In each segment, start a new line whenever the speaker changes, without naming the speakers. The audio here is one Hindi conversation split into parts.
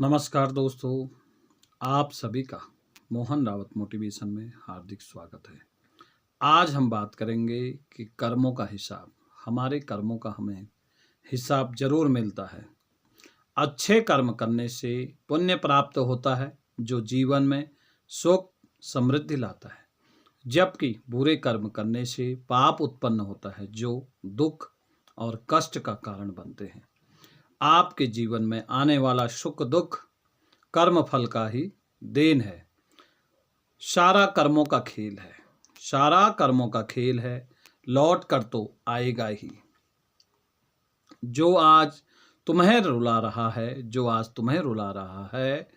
नमस्कार दोस्तों, आप सभी का मोहन रावत मोटिवेशन में हार्दिक स्वागत है। आज हम बात करेंगे कि कर्मों का हिसाब। हमारे कर्मों का हमें हिसाब जरूर मिलता है। अच्छे कर्म करने से पुण्य प्राप्त होता है जो जीवन में सुख समृद्धि लाता है, जबकि बुरे कर्म करने से पाप उत्पन्न होता है जो दुख और कष्ट का कारण बनते हैं। आपके जीवन में आने वाला सुख दुख कर्म फल का ही देन है। सारा कर्मों का खेल है, सारा कर्मों का खेल है, लौट कर तो आएगा ही। जो आज तुम्हें रुला रहा है, जो आज तुम्हें रुला रहा है,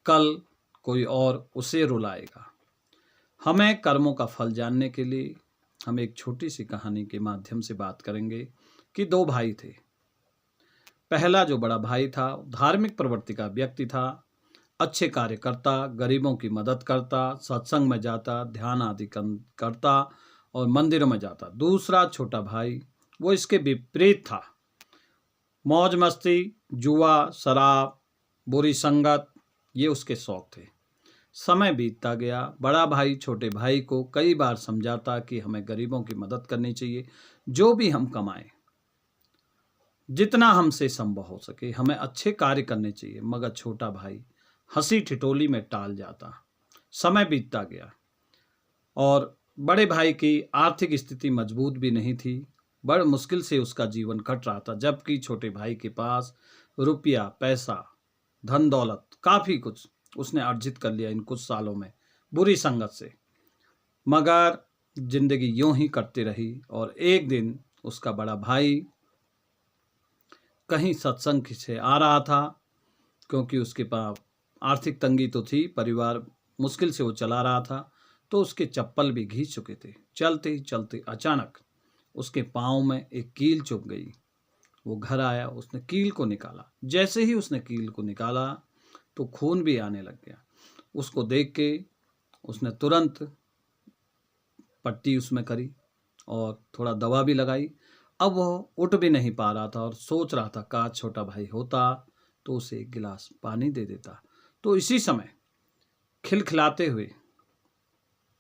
कल कोई और उसे रुलाएगा। हमें कर्मों का फल जानने के लिए हम एक छोटी सी कहानी के माध्यम से बात करेंगे कि दो भाई थे। पहला जो बड़ा भाई था धार्मिक प्रवृत्ति का व्यक्ति था, अच्छे कार्य करता, गरीबों की मदद करता, सत्संग में जाता, ध्यान आदि करता और मंदिरों में जाता। दूसरा छोटा भाई वो इसके विपरीत था, मौज मस्ती, जुआ, शराब, बुरी संगत, ये उसके शौक थे। समय बीतता गया, बड़ा भाई छोटे भाई को कई बार समझाता कि हमें गरीबों की मदद करनी चाहिए, जो भी हम कमाएं, जितना हमसे संभव हो सके हमें अच्छे कार्य करने चाहिए, मगर छोटा भाई हंसी ठिठोली में टाल जाता। समय बीतता गया और बड़े भाई की आर्थिक स्थिति मजबूत भी नहीं थी, बड़ मुश्किल से उसका जीवन कट रहा था, जबकि छोटे भाई के पास रुपया पैसा धन दौलत काफ़ी कुछ उसने अर्जित कर लिया इन कुछ सालों में बुरी संगत से। मगर जिंदगी यूं ही कटती रही और एक दिन उसका बड़ा भाई कहीं सत्संग से आ रहा था, क्योंकि उसके पास आर्थिक तंगी तो थी, परिवार मुश्किल से वो चला रहा था, तो उसके चप्पल भी घिस चुके थे। चलते ही चलते अचानक उसके पाँव में एक कील चुभ गई। वो घर आया, उसने कील को निकाला। जैसे ही उसने कील को निकाला तो खून भी आने लग गया। उसको देख के उसने तुरंत पट्टी उसमें करी और थोड़ा दवा भी लगाई। अब वह उठ भी नहीं पा रहा था और सोच रहा था काश छोटा भाई होता तो उसे एक गिलास पानी दे देता। तो इसी समय खिलखिलाते हुए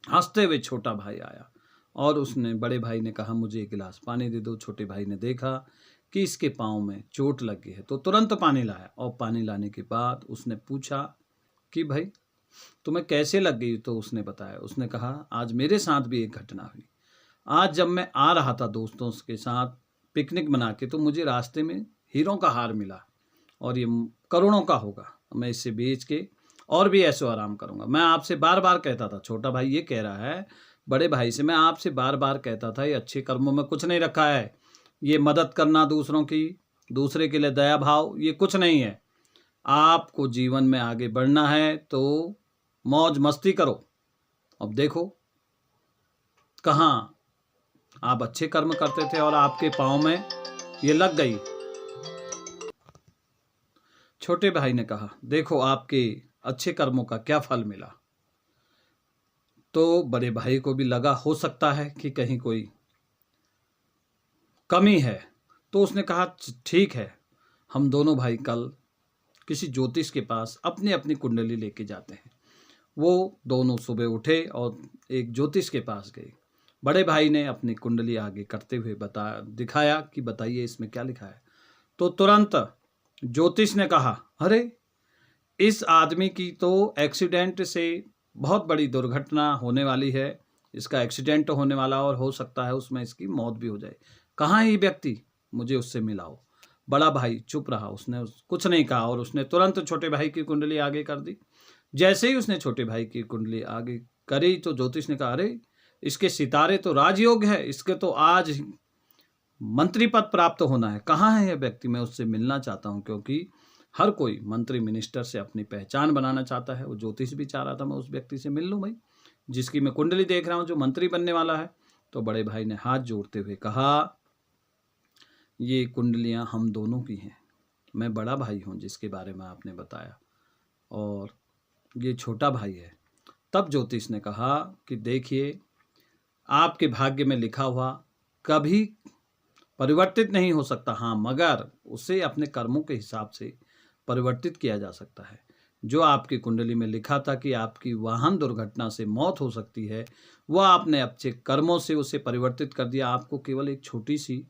हंसते हुए छोटा भाई आया और उसने बड़े भाई ने कहा मुझे एक गिलास पानी दे दो। छोटे भाई ने देखा कि इसके पाँव में चोट लग गई है तो तुरंत पानी लाया और पानी लाने के बाद उसने पूछा कि भाई तुम्हें कैसे लग गई। तो उसने बताया, उसने कहा आज मेरे साथ भी एक घटना हुई। आज जब मैं आ रहा था दोस्तों के साथ पिकनिक बना के, तो मुझे रास्ते में हीरों का हार मिला और ये करोड़ों का होगा। मैं इसे बेच के और भी ऐशो आराम करूंगा। मैं आपसे बार बार कहता था, छोटा भाई ये कह रहा है बड़े भाई से, मैं आपसे बार बार कहता था ये अच्छे कर्मों में कुछ नहीं रखा है, ये मदद करना दूसरों की, दूसरे के लिए दया भाव, ये कुछ नहीं है। आपको जीवन में आगे बढ़ना है तो मौज मस्ती करो। अब देखो कहाँ आप अच्छे कर्म करते थे और आपके पाँव में ये लग गई। छोटे भाई ने कहा देखो आपके अच्छे कर्मों का क्या फल मिला। तो बड़े भाई को भी लगा हो सकता है कि कहीं कोई कमी है, तो उसने कहा ठीक है, हम दोनों भाई कल किसी ज्योतिष के पास अपनी अपनी कुंडली लेके जाते हैं। वो दोनों सुबह उठे और एक ज्योतिष के पास गए। बड़े भाई ने अपनी कुंडली आगे करते हुए दिखाया कि बताइए इसमें क्या लिखा है। तो तुरंत ज्योतिष ने कहा अरे इस आदमी की तो एक्सीडेंट से बहुत बड़ी दुर्घटना होने वाली है, इसका एक्सीडेंट होने वाला और हो सकता है उसमें इसकी मौत भी हो जाए। कहाँ है ये व्यक्ति, मुझे उससे मिलाओ। बड़ा भाई चुप रहा, उसने कुछ नहीं कहा और उसने तुरंत छोटे भाई की कुंडली आगे कर दी। जैसे ही उसने छोटे भाई की कुंडली आगे करी तो ज्योतिष ने कहा अरे इसके सितारे तो राजयोग है, इसके तो आज मंत्री पद प्राप्त होना है। कहाँ है यह व्यक्ति, मैं उससे मिलना चाहता हूँ। क्योंकि हर कोई मंत्री मिनिस्टर से अपनी पहचान बनाना चाहता है। वो ज्योतिष भी चाह रहा था मैं उस व्यक्ति से मिल लूँ भाई, जिसकी मैं कुंडली देख रहा हूँ जो मंत्री बनने वाला है। तो बड़े भाई ने हाथ जोड़ते हुए कहा ये कुंडलियाँ हम दोनों की हैं, मैं बड़ा भाई हूँ जिसके बारे में आपने बताया, और ये छोटा भाई है। तब ज्योतिष ने कहा कि देखिए आपके भाग्य में लिखा हुआ कभी परिवर्तित नहीं हो सकता, हाँ, मगर उसे अपने कर्मों के हिसाब से परिवर्तित किया जा सकता है। जो आपकी कुंडली में लिखा था कि आपकी वाहन दुर्घटना से मौत हो सकती है, वह आपने अच्छे कर्मों से उसे परिवर्तित कर दिया। आपको केवल एक छोटी सी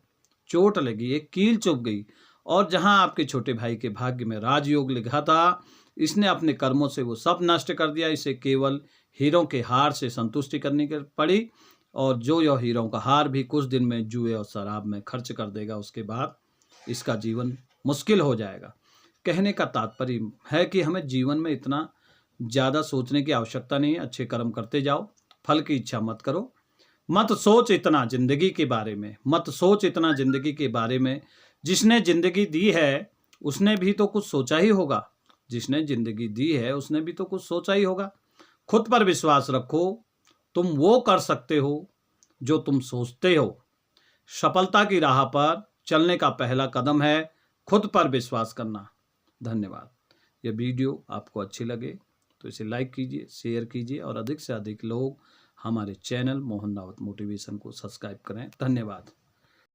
चोट लगी, एक कील चुभ गई, और जहां आपके छोटे भाई के भाग्य में राजयोग लिखा था, इसने अपने कर्मों से वो सब नष्ट कर दिया। इसे केवल हीरों के हार से संतुष्टि करनी पड़ी, और जो यह हीरों का हार भी कुछ दिन में जुए और शराब में खर्च कर देगा, उसके बाद इसका जीवन मुश्किल हो जाएगा। कहने का तात्पर्य है कि हमें जीवन में इतना ज़्यादा सोचने की आवश्यकता नहीं है। अच्छे कर्म करते जाओ, फल की इच्छा मत करो। मत सोच इतना जिंदगी के बारे में, मत सोच इतना जिंदगी के बारे में। जिसने जिंदगी दी है उसने भी तो कुछ सोचा ही होगा। जिसने जिंदगी दी है उसने भी तो कुछ सोचा ही होगा। खुद पर विश्वास रखो। तुम वो कर सकते हो जो तुम सोचते हो। सफलता की राह पर चलने का पहला कदम है खुद पर विश्वास करना। धन्यवाद। यह वीडियो आपको अच्छी लगे तो इसे लाइक कीजिए, शेयर कीजिए, और अधिक से अधिक लोग हमारे चैनल मोहन रावत मोटिवेशन को सब्सक्राइब करें। धन्यवाद।